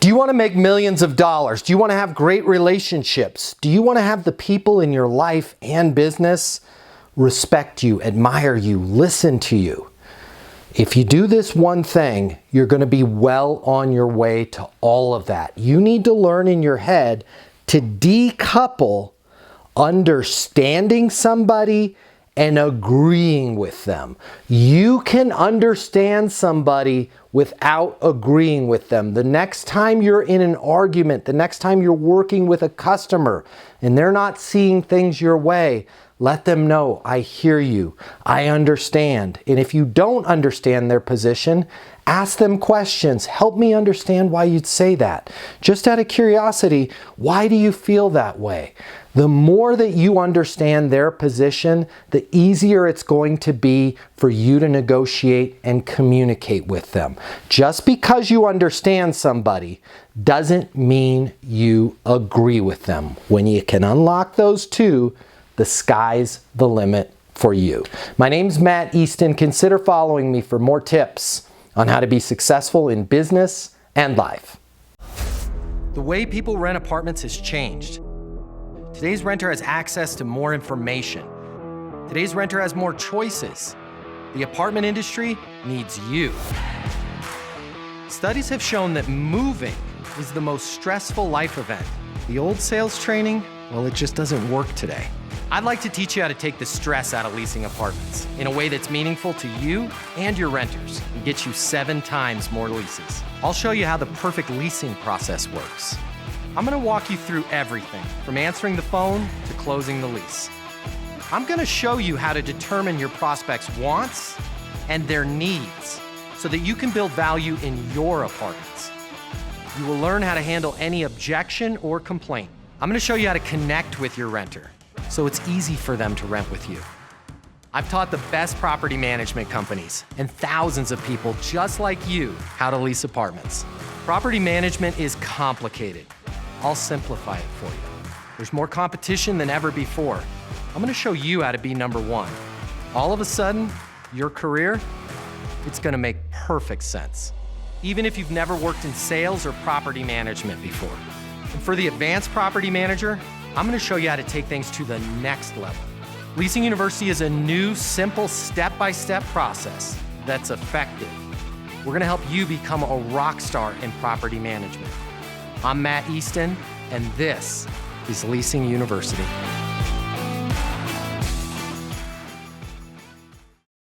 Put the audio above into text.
Do you want to make millions of dollars? Do you want to have great relationships? Do you want to have the people in your life and business respect you, admire you, listen to you? If you do this one thing, you're going to be well on your way to all of that. You need to learn in your head to decouple understanding somebody and agreeing with them. You can understand somebody without agreeing with them. The next time you're in an argument, the next time you're working with a customer and they're not seeing things your way, let them know, I hear you, I understand. And if you don't understand their position, ask them questions. Help me understand why you'd say that. Just out of curiosity, why do you feel that way? The more that you understand their position, the easier it's going to be for you to negotiate and communicate with them. Just because you understand somebody doesn't mean you agree with them. When you can unlock those two, the sky's the limit for you. My name's Matt Easton. Consider following me for more tips on how to be successful in business and life. The way people rent apartments has changed. Today's renter has access to more information. Today's renter has more choices. The apartment industry needs you. Studies have shown that moving is the most stressful life event. The old sales training, well, it just doesn't work today. I'd like to teach you how to take the stress out of leasing apartments in a way that's meaningful to you and your renters and get you 7 times more leases. I'll show you how the perfect leasing process works. I'm gonna walk you through everything from answering the phone to closing the lease. I'm gonna show you how to determine your prospects' wants and their needs so that you can build value in your apartments. You will learn how to handle any objection or complaint. I'm gonna show you how to connect with your renter so it's easy for them to rent with you. I've taught the best property management companies and thousands of people just like you how to lease apartments. Property management is complicated. I'll simplify it for you. There's more competition than ever before. I'm gonna show you how to be number one. All of a sudden, your career, it's gonna make perfect sense, even if you've never worked in sales or property management before. And for the advanced property manager, I'm gonna show you how to take things to the next level. Leasing University is a new, simple, step-by-step process that's effective. We're gonna help you become a rock star in property management. I'm Matt Easton, and this is Leasing University.